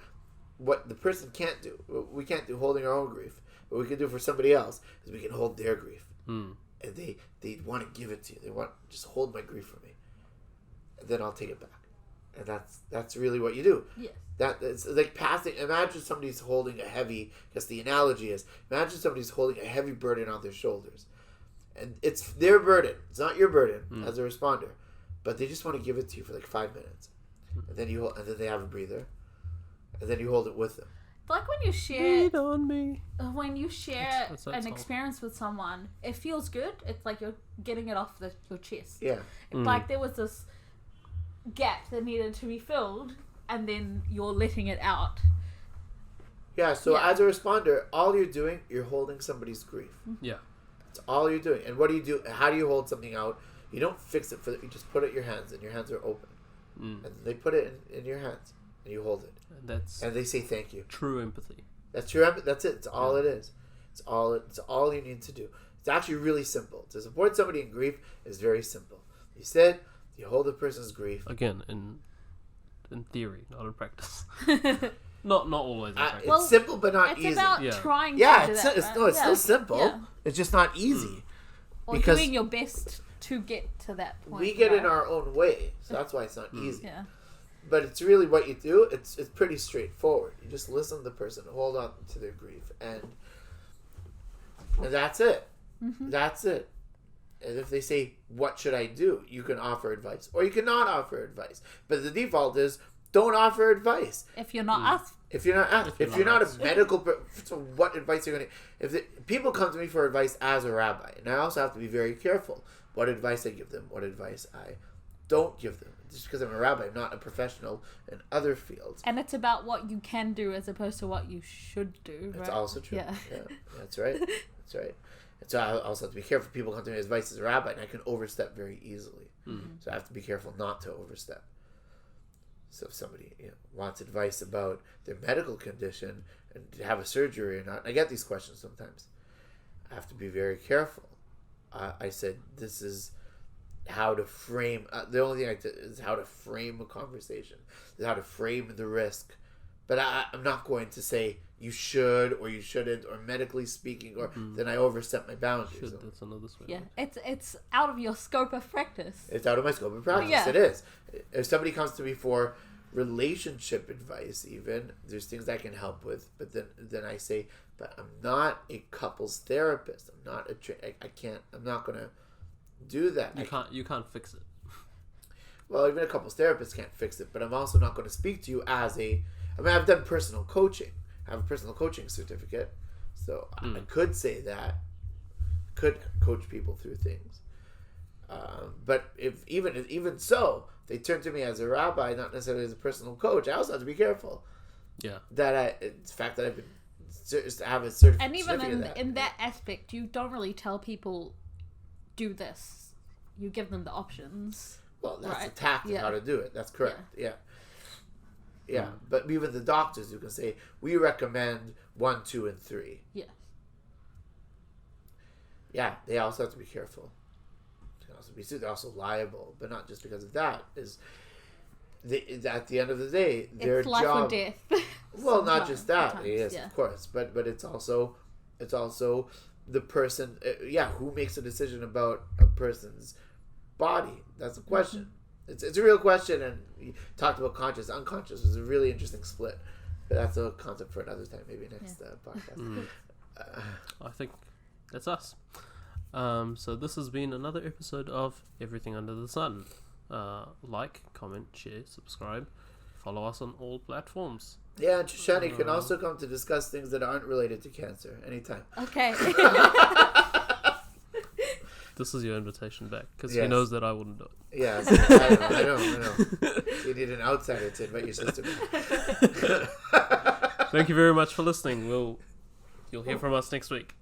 what the person can't do, we can't do holding our own grief. What we can do for somebody else is we can hold their grief. And and they want to give it to you. They want just hold my grief for me, and then I'll take it back. And that's really what you do. Yes. It's like passing. Imagine somebody's holding a heavy. I guess the analogy is, imagine somebody's holding a heavy burden on their shoulders, and it's their burden. It's not your burden as a responder, but they just want to give it to you for like 5 minutes, and then they have a breather, and then you hold it with them. It's like when you share. Breathe on me. When you share That's that an song. experience with someone, it feels good. It's like you're getting it off your chest. Yeah. It's like there was this gap that needed to be filled, and then you're letting it out. Yeah, so as a responder, all you're doing, you're holding somebody's grief. Yeah. That's all you're doing. And what do you do? How do you hold something out? You don't fix it you just put it in your hands, and your hands are open. And they put it in your hands, and you hold it. And they say thank you. True empathy. That's true empathy. That's it. It's all it is. It's all you need to do. It's actually really simple. To support somebody in grief is very simple. You sit, you hold the person's grief. Again, in theory, not in practice. not always in practice. It's simple, but not easy. It's about trying to do it's that. it's still simple. Yeah. It's just not easy. Or doing your best to get to that point. We get in our own way, so that's why it's not easy. Yeah. But it's really what you do. It's pretty straightforward. You just listen to the person, hold on to their grief, and that's it. That's it. And if they say, "What should I do?" you can offer advice, or you cannot offer advice. But the default is don't offer advice. If you're not asked. If you're not a medical, so what advice are you going to? People come to me for advice as a rabbi, and I also have to be very careful what advice I give them, what advice I don't give them. Just because I'm a rabbi, I'm not a professional in other fields. And it's about what you can do as opposed to what you should do. That's right? also true. Yeah. That's right. That's right. And so I also have to be careful. People come to me as advice as a rabbi, and I can overstep very easily. So I have to be careful not to overstep. So if somebody wants advice about their medical condition and to have a surgery or not, I get these questions sometimes. I have to be very careful. I said this is how to frame. The only thing I did is how to frame a conversation. Is how to frame the risk. But I'm not going to say you should or you shouldn't, or medically speaking, or then I overstep my boundaries. That's another swing. Yeah, it's out of your scope of practice. It's out of my scope of practice. Yeah. It is. If somebody comes to me for relationship advice, even there's things I can help with, but then I say, but I'm not a couples therapist. I'm not I can't. I'm not gonna do that. You can't fix it. Well, even a couples therapist can't fix it. But I'm also not going to speak to you as a. I mean, I've done personal coaching. I have a personal coaching certificate, so I could say that. Could coach people through things. But if even so, they turn to me as a rabbi, not necessarily as a personal coach. I also have to be careful. Yeah. The fact that I've been have a certificate. And even in that aspect, you don't really tell people do this. You give them the options. Well, that's right? a tactic how to do it. That's correct. Yeah. But even the doctors who can say, we recommend 1, 2, and 3. Yeah. Yeah, they also have to be careful. They can also be sued. They're also liable, but not just because of that. At the end of the day, their it's life job. or death. Well, not just that. Yes, yeah. of course, but it's also the person. Who makes a decision about a person's body? That's a question. It's a real question, and you talked about conscious, unconscious. It's a really interesting split, but that's a concept for another time, maybe next podcast. I think that's us. So this has been another episode of Everything Under the Sun. Like, comment, share, subscribe, follow us on all platforms. Yeah, and Shoshana can also come to discuss things that aren't related to cancer anytime. Okay. This is your invitation back, because he knows that I wouldn't do it. Yes, I know. You need an outsider to invite your sister back. Thank you very much for listening. You'll hear from us next week.